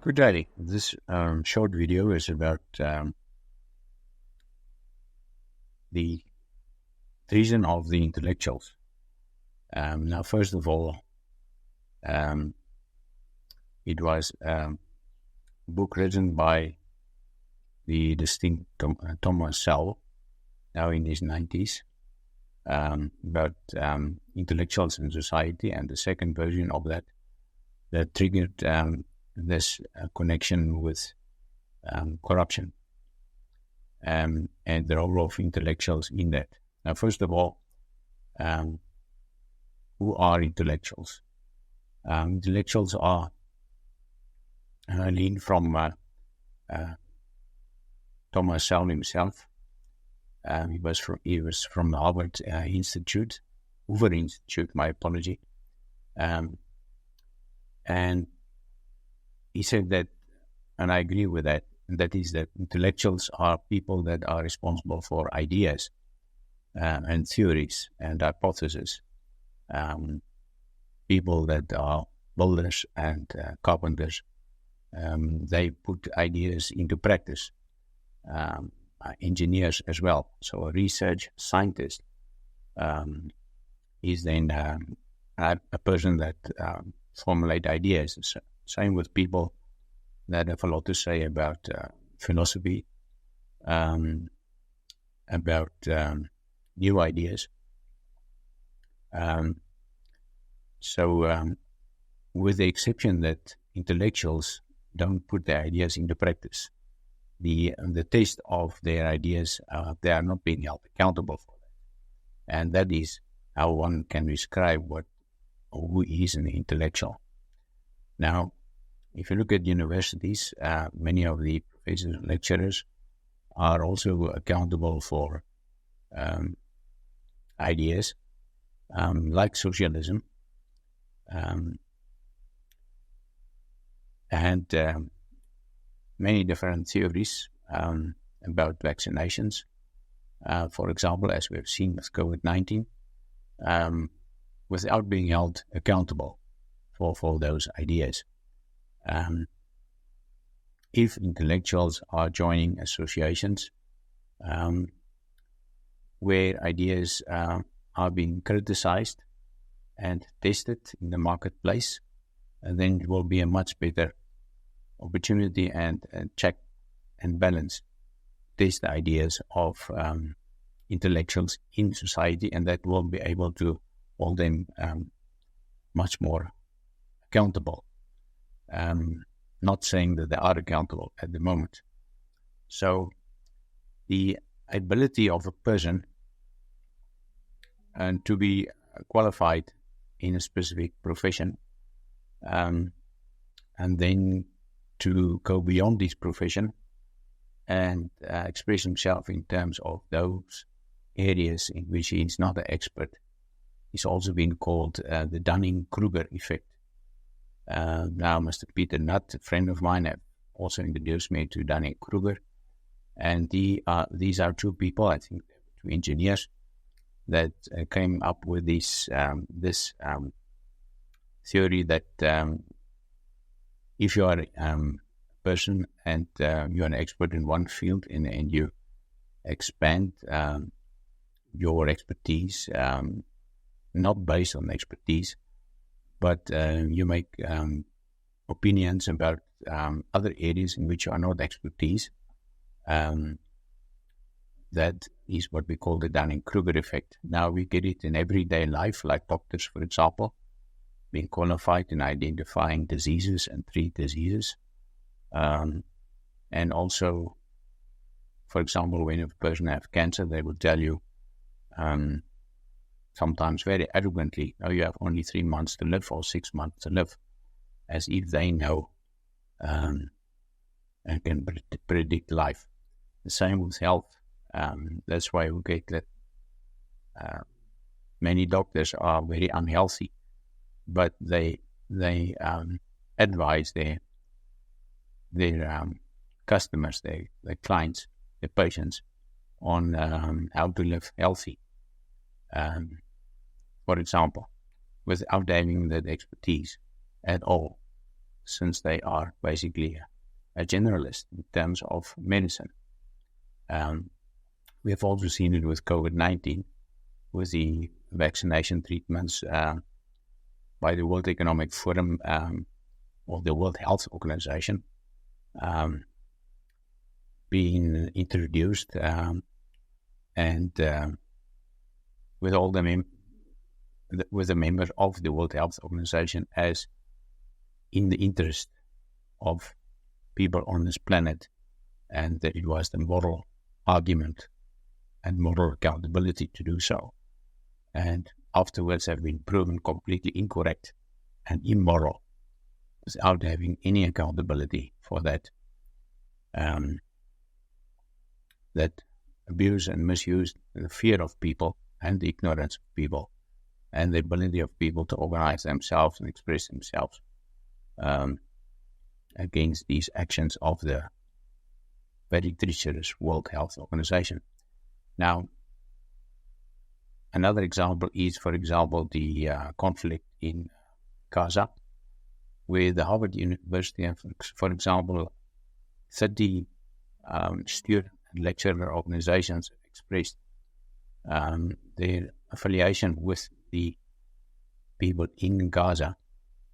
Good day. This short video is about the treason of the intellectuals. Now, first of all, it was a book written by the distinct Thomas Sowell, now in his 90s, about intellectuals in society, and the second version of that triggered this connection with corruption and the role of intellectuals in that. Now, first of all, who are intellectuals? Intellectuals are lean from Thomas Sowell himself. He was from the Harvard Institute, Hoover Institute, my apology. And he said that, and I agree with that, and that is that intellectuals are people that are responsible for ideas and theories and hypotheses. People that are builders and carpenters, they put ideas into practice. Engineers as well. So a research scientist is then a person that formulate ideas. Same with people that have a lot to say about philosophy, about new ideas. With the exception that intellectuals don't put their ideas into practice, the taste of their ideas, they are not being held accountable for that. And that is how one can describe who is an intellectual. Now, if you look at universities, many of the professors and lecturers are also accountable for ideas like socialism and many different theories about vaccinations. For example, as we've seen with COVID-19, without being held accountable for those ideas. If intellectuals are joining associations where ideas are being criticized and tested in the marketplace, then it will be a much better opportunity and check and balance test the ideas of intellectuals in society, and that will be able to hold them much more accountable. Not saying that they are accountable at the moment. So the ability of a person to be qualified in a specific profession and then to go beyond this profession and express himself in terms of those areas in which he is not an expert is also been called the Dunning-Kruger effect. Now, Mr. Peter Nutt, a friend of mine, have also introduced me to Dunning-Kruger, and these are two people, I think two engineers, that came up with this theory that if you are a person and you're an expert in one field and you expand your expertise, not based on expertise, but you make opinions about other areas in which you are not expertise, that is what we call the Dunning-Kruger effect. Now we get it in everyday life, like doctors, for example, being qualified in identifying diseases and treat diseases. And also, for example, when a person has cancer, they will tell you sometimes very arrogantly, you have only 3 months to live or 6 months to live, as if they know and can predict life. The same with health. That's why we get that many doctors are very unhealthy, but they advise their customers, their clients, their patients on how to live healthy. For example, without having that expertise at all. since they are basically a generalist in terms of medicine. We have also seen it with COVID-19, with the vaccination treatments by the World Economic Forum or the World Health Organization being introduced, and with all with the members of the World Health Organization as in the interest of people on this planet, and that it was the moral argument and moral accountability to do so, and afterwards have been proven completely incorrect and immoral without having any accountability for that that abuse and misuse, the fear of people and the ignorance of people and the ability of people to organize themselves and express themselves against these actions of the very treacherous World Health Organization. Now, another example is, for example, the conflict in Gaza, where the Harvard University, for example, 30 student and lecturer organizations expressed their affiliation with the people in Gaza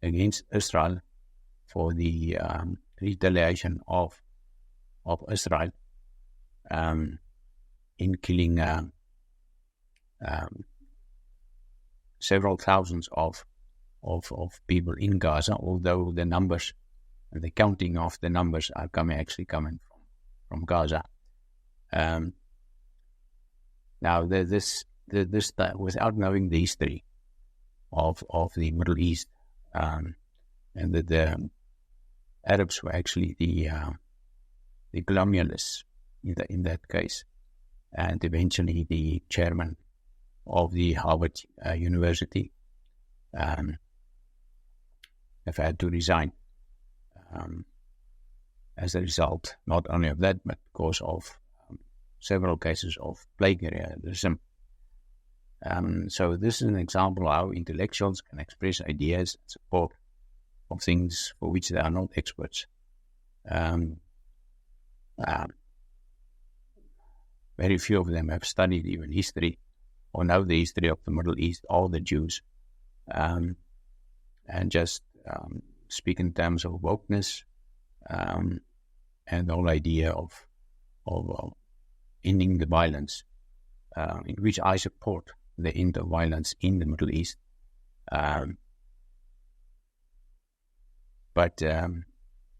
against Israel for the retaliation of Israel in killing several thousands of people in Gaza, although the numbers and the counting of the numbers are actually coming from Gaza. Now, without knowing the history of the Middle East, and that the Arabs were actually the colonialists in that case, and eventually the chairman of the Harvard University have had to resign as a result, not only of that, but because of several cases of plagiarism. So this is an example of how intellectuals can express ideas and support of things for which they are not experts. Very few of them have studied even history or know the history of the Middle East or the Jews, and just speak in terms of wokeness and the whole idea of ending the violence, in which I support the end of violence in the Middle East, but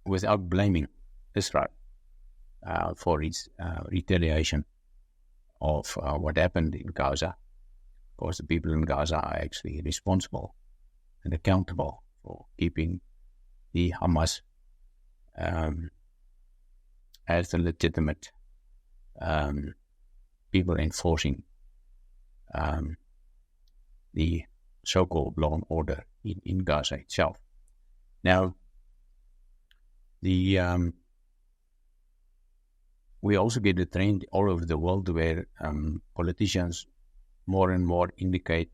without blaming Israel for its retaliation of what happened in Gaza. Of course, the people in Gaza are actually responsible and accountable for keeping the Hamas as the legitimate people enforcing the so-called law and order in Gaza itself. Now, we also get a trend all over the world where politicians more and more indicate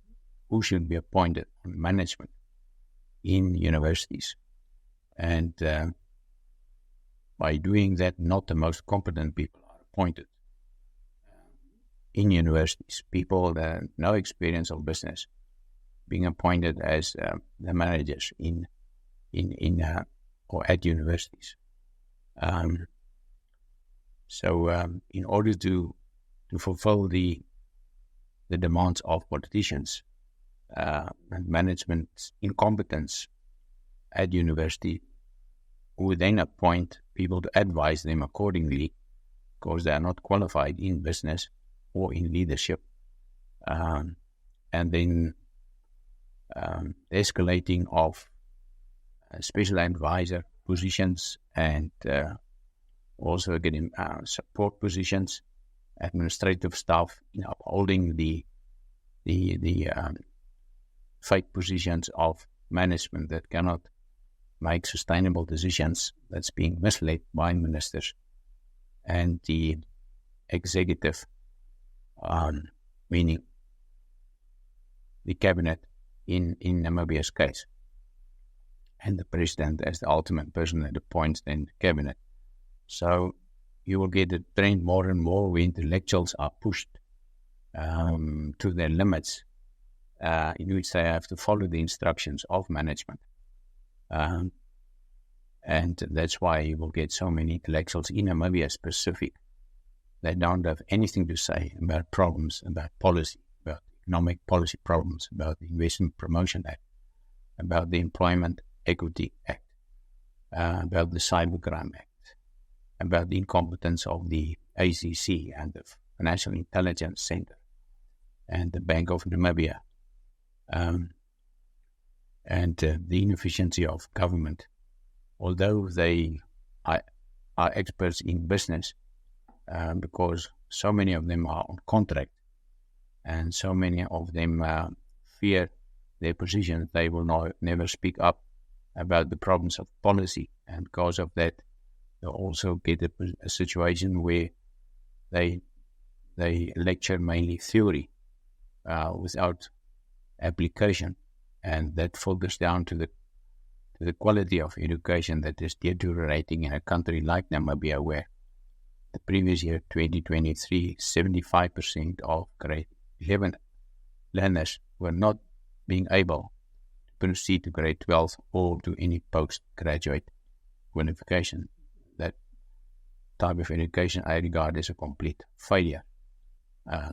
who should be appointed on management in universities. And by doing that, not the most competent people are appointed in universities. People that have no experience of business being appointed as the managers in or at universities. So in order to fulfill the demands of politicians and management's incompetence at university, who then appoint people to advise them accordingly, because they are not qualified in business or in leadership, and then escalating of special advisor positions and also getting support positions, administrative staff, upholding the fake positions of management that cannot make sustainable decisions, that's being misled by ministers and the executive, meaning the cabinet in Namibia's case. and the president as the ultimate person that appoints then the cabinet. So you will get a trend more and more where intellectuals are pushed to their limits, in which they have to follow the instructions of management. And that's why you will get so many intellectuals in Namibia specific. They don't have anything to say about problems, about policy, about economic policy problems, about the Investment Promotion Act, about the Employment Equity Act, about the Cybercrime Act, about the incompetence of the ACC and the Financial Intelligence Center and the Bank of Namibia, and the inefficiency of government. Although they are experts in business, because so many of them are on contract and so many of them fear their position, they will never speak up about the problems of policy, and because of that they'll also get a situation where they lecture mainly theory without application, and that filters down to the quality of education that is deteriorating in a country like Namibia, where the previous year, 2023, 75% of grade 11 learners were not being able to proceed to grade 12 or to any postgraduate qualification. That type of education I regard as a complete failure,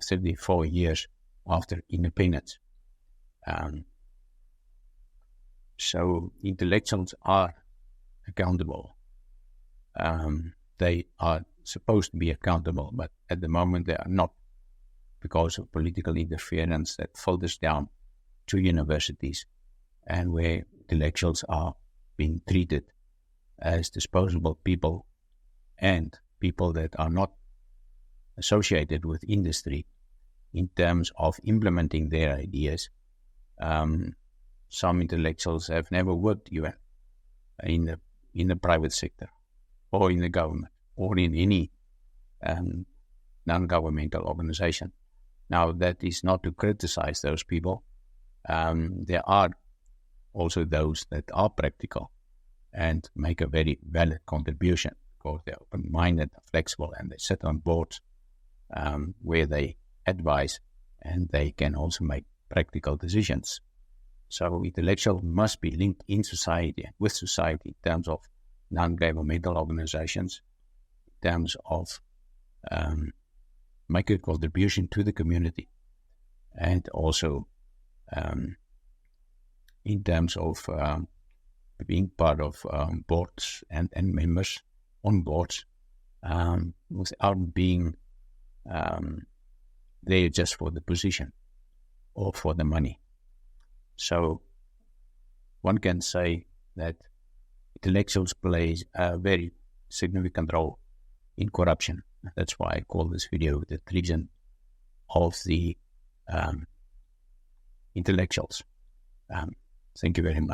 34 years after independence. So intellectuals are accountable. They are supposed to be accountable, but at the moment they are not, because of political interference that filters down to universities, and where intellectuals are being treated as disposable people and people that are not associated with industry in terms of implementing their ideas. Some intellectuals have never worked even in the private sector or in the government or in any non-governmental organization. Now, that is not to criticize those people. There are also those that are practical and make a very valid contribution, because they're open-minded, flexible, and they sit on boards where they advise, and they can also make practical decisions. So intellectuals must be linked in society, with society, in terms of non-governmental organizations, in terms of make a contribution to the community, and also in terms of being part of boards and members on boards, without being there just for the position or for the money. So one can say that intellectuals play a very significant role in corruption. That's why I call this video the treason of the intellectuals. Thank you very much.